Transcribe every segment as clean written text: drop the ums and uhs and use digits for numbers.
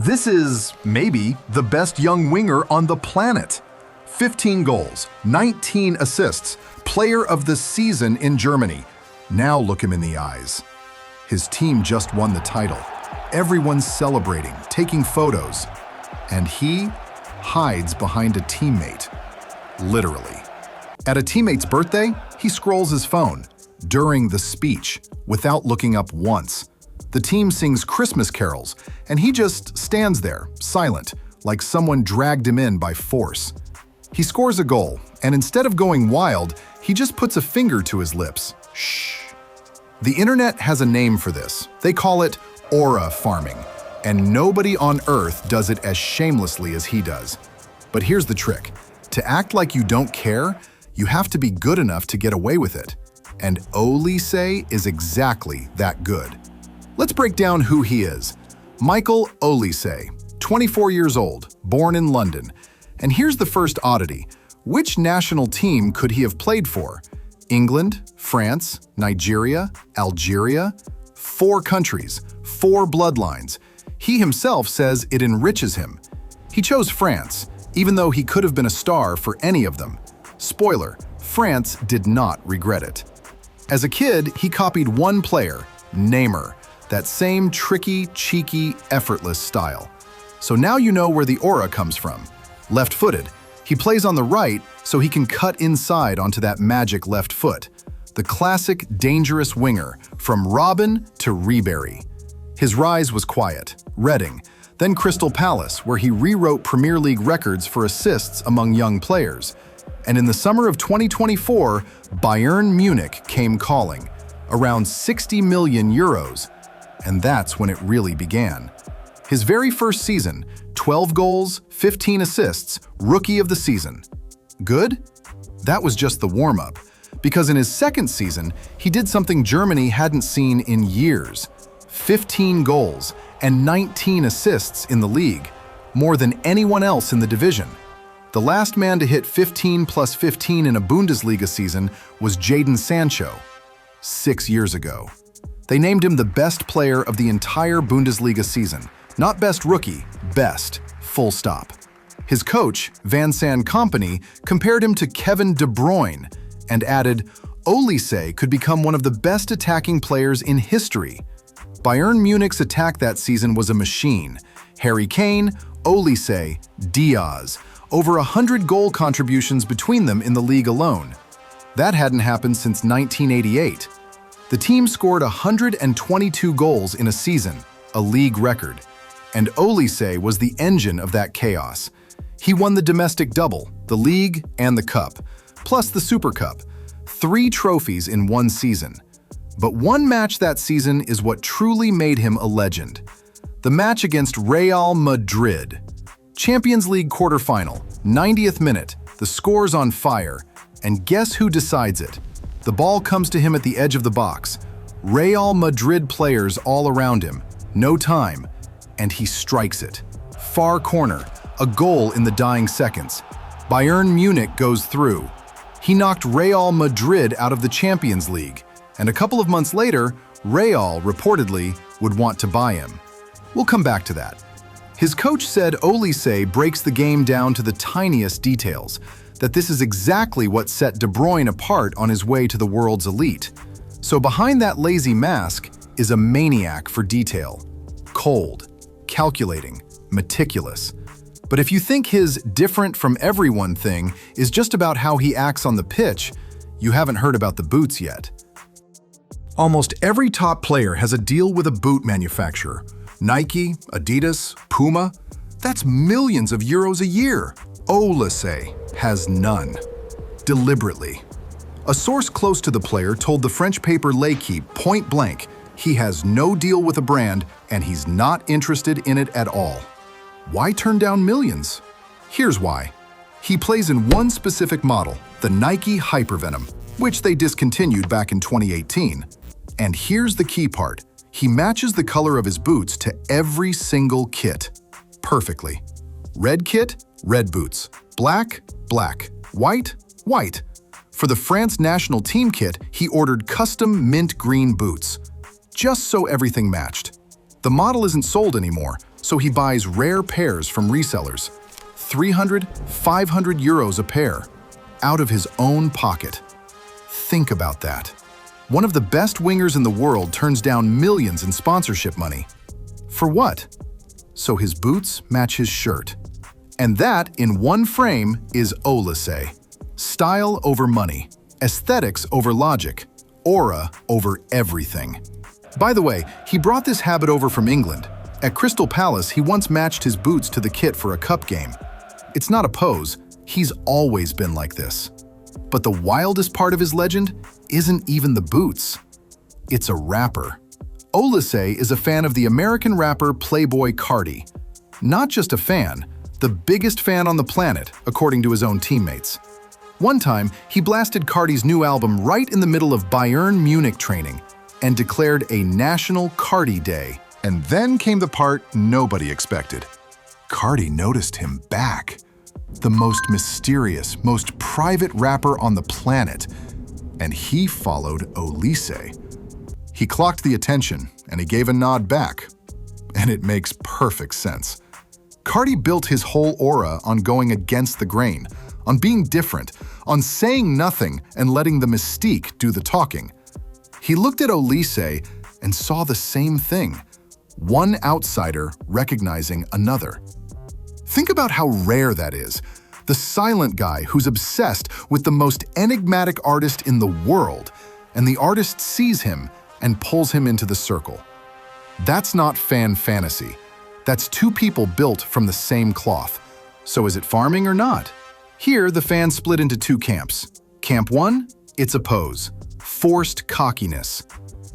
This is, maybe, the best young winger on the planet. 15 goals, 19 assists, player of the season in Germany. Now look him in the eyes. His team just won the title. Everyone's celebrating, taking photos. And he hides behind a teammate. Literally. At a teammate's birthday, he scrolls his phone during the speech without looking up once. The team sings Christmas carols, and he just stands there, silent, like someone dragged him in by force. He scores a goal, and instead of going wild, he just puts a finger to his lips. Shh. The internet has a name for this. They call it aura farming, and nobody on Earth does it as shamelessly as he does. But here's the trick. To act like you don't care, you have to be good enough to get away with it. And Olise is exactly that good. Let's break down who he is. Michael Olise, 24 years old, born in London. And here's the first oddity. Which national team could he have played for? England, France, Nigeria, Algeria? 4 countries, 4 bloodlines. He himself says it enriches him. He chose France, even though he could have been a star for any of them. Spoiler, France did not regret it. As a kid, he copied one player, Neymar, that same tricky, cheeky, effortless style. So now you know where the aura comes from. Left-footed. He plays on the right so he can cut inside onto that magic left foot. The classic dangerous winger, from Robben to Ribéry. His rise was quiet. Reading, then Crystal Palace, where he rewrote Premier League records for assists among young players. And in the summer of 2024, Bayern Munich came calling, around 60 million euros. And that's when it really began. His very first season, 12 goals, 15 assists, rookie of the season. Good? That was just the warm-up, because in his second season, he did something Germany hadn't seen in years. 15 goals and 19 assists in the league, more than anyone else in the division. The last man to hit 15 plus 15 in a Bundesliga season was Jadon Sancho, 6 years ago. They named him the best player of the entire Bundesliga season. Not best rookie, best, full stop. His coach, Van San Company, compared him to Kevin De Bruyne and added, Olise could become one of the best attacking players in history. Bayern Munich's attack that season was a machine. Harry Kane, Olise, Diaz. Over 100 goal contributions between them in the league alone. That hadn't happened since 1988. The team scored 122 goals in a season, a league record. And Olise was the engine of that chaos. He won the domestic double, the league and the cup, plus the Super Cup. 3 trophies in one season. But one match that season is what truly made him a legend. The match against Real Madrid. Champions League quarterfinal, 90th minute, the score's on fire, and guess who decides it? The ball comes to him at the edge of the box. Real Madrid players all around him, no time, and he strikes it. Far corner, a goal in the dying seconds. Bayern Munich goes through. He knocked Real Madrid out of the Champions League, and a couple of months later, Real reportedly would want to buy him. We'll come back to that. His coach said Olise breaks the game down to the tiniest details, that this is exactly what set De Bruyne apart on his way to the world's elite. So behind that lazy mask is a maniac for detail. Cold, calculating, meticulous. But if you think his different from everyone thing is just about how he acts on the pitch, you haven't heard about the boots yet. Almost every top player has a deal with a boot manufacturer. Nike, Adidas, Puma, that's millions of euros a year. Olise has none. Deliberately. A source close to the player told the French paper L'Équipe point blank, he has no deal with a brand and he's not interested in it at all. Why turn down millions? Here's why. He plays in one specific model, the Nike Hypervenom, which they discontinued back in 2018. And here's the key part. He matches the color of his boots to every single kit. Perfectly. Red kit, red boots. Black, black. White, white. For the France national team kit, he ordered custom mint green boots. Just so everything matched. The model isn't sold anymore, So he buys rare pairs from resellers, 300, 500 euros a pair, out of his own pocket. Think about that. One of the best wingers in the world turns down millions in sponsorship money. For what? So his boots match his shirt. And that, in one frame, is Olise. Style over money, aesthetics over logic, aura over everything. By the way, he brought this habit over from England. At Crystal Palace, he once matched his boots to the kit for a cup game. It's not a pose, he's always been like this. But the wildest part of his legend isn't even the boots. It's a rapper. Olise is a fan of the American rapper Playboi Carti. Not just a fan, the biggest fan on the planet, according to his own teammates. One time, he blasted Carti's new album right in the middle of Bayern Munich training and declared a National Carti Day. And then came the part nobody expected. Carti noticed him back. The most mysterious, most private rapper on the planet. And he followed Olise. He clocked the attention, and he gave a nod back. And it makes perfect sense. Carti built his whole aura on going against the grain, on being different, on saying nothing and letting the mystique do the talking. He looked at Olise and saw the same thing. One outsider recognizing another. Think about how rare that is. The silent guy who's obsessed with the most enigmatic artist in the world, and the artist sees him and pulls him into the circle. That's not fan fantasy. That's two people built from the same cloth. So is it farming or not? Here, the fans split into two camps. Camp 1, it's a pose. Forced cockiness.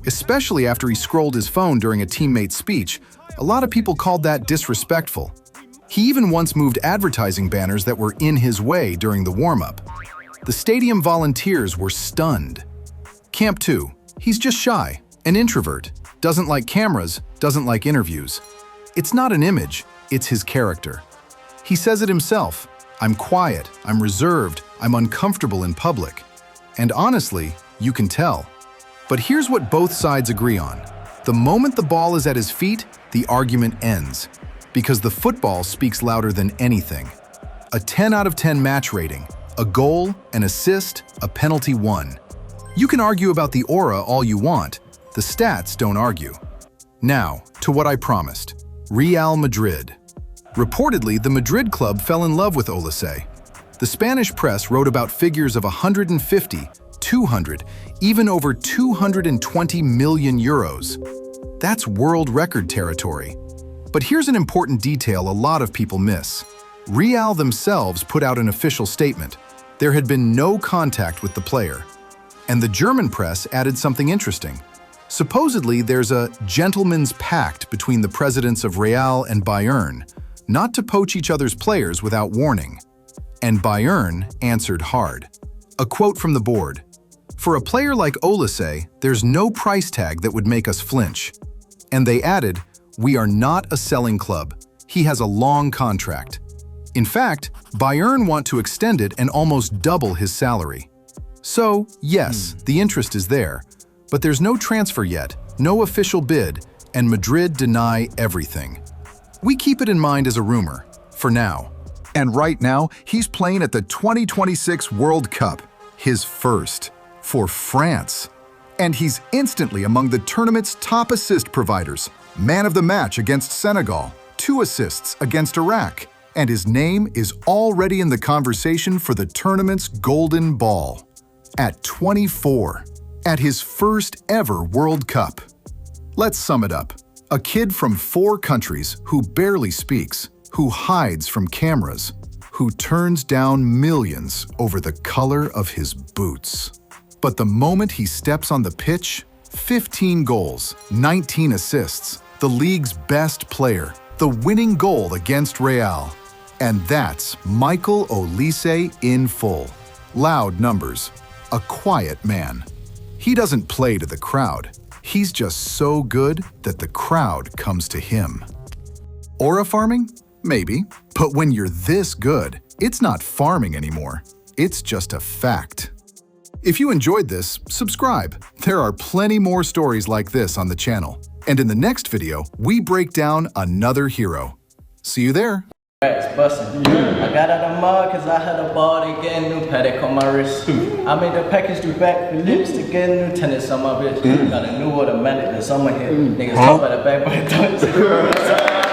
Especially after he scrolled his phone during a teammate's speech, a lot of people called that disrespectful. He even once moved advertising banners that were in his way during the warm-up. The stadium volunteers were stunned. Camp 2, he's just shy, an introvert, doesn't like cameras, doesn't like interviews. It's not an image, it's his character. He says it himself, I'm quiet, I'm reserved, I'm uncomfortable in public. And honestly, you can tell. But here's what both sides agree on. The moment the ball is at his feet, the argument ends. Because the football speaks louder than anything. A 10 out of 10 match rating, a goal, an assist, a penalty won. You can argue about the aura all you want, the stats don't argue. Now, to what I promised. Real Madrid. Reportedly, the Madrid club fell in love with Olise. The Spanish press wrote about figures of 150, 200, even over 220 million euros. That's world record territory. But here's an important detail a lot of people miss. Real themselves put out an official statement. There had been no contact with the player. And the German press added something interesting. Supposedly, there's a gentleman's pact between the presidents of Real and Bayern, not to poach each other's players without warning. And Bayern answered hard. A quote from the board. For a player like Olise, there's no price tag that would make us flinch. And they added, we are not a selling club. He has a long contract. In fact, Bayern want to extend it and almost double his salary. So, yes, the interest is there, but there's no transfer yet, no official bid, and Madrid deny everything. We keep it in mind as a rumor, for now. And right now, he's playing at the 2026 World Cup, his first, for France. And he's instantly among the tournament's top assist providers. Man of the match against Senegal, 2 assists against Iraq, and his name is already in the conversation for the tournament's golden ball. At 24, at his first ever World Cup. Let's sum it up. A kid from 4 countries who barely speaks, who hides from cameras, who turns down millions over the color of his boots. But the moment he steps on the pitch, 15 goals, 19 assists, the league's best player, the winning goal against Real. And that's Michael Olise in full. Loud numbers, a quiet man. He doesn't play to the crowd. He's just so good that the crowd comes to him. Aura farming? Maybe. But when you're this good, it's not farming anymore. It's just a fact. If you enjoyed this, subscribe. There are plenty more stories like this on the channel. And in the next video, we break down another hero. See you there. It's bustin'. I got out of mud cause I had a ball to get a new Patek on my wrist. I made the package do back lips to get a new tennis on my bitch. Got a new automatic that's on my hip. Niggas talk about the back, but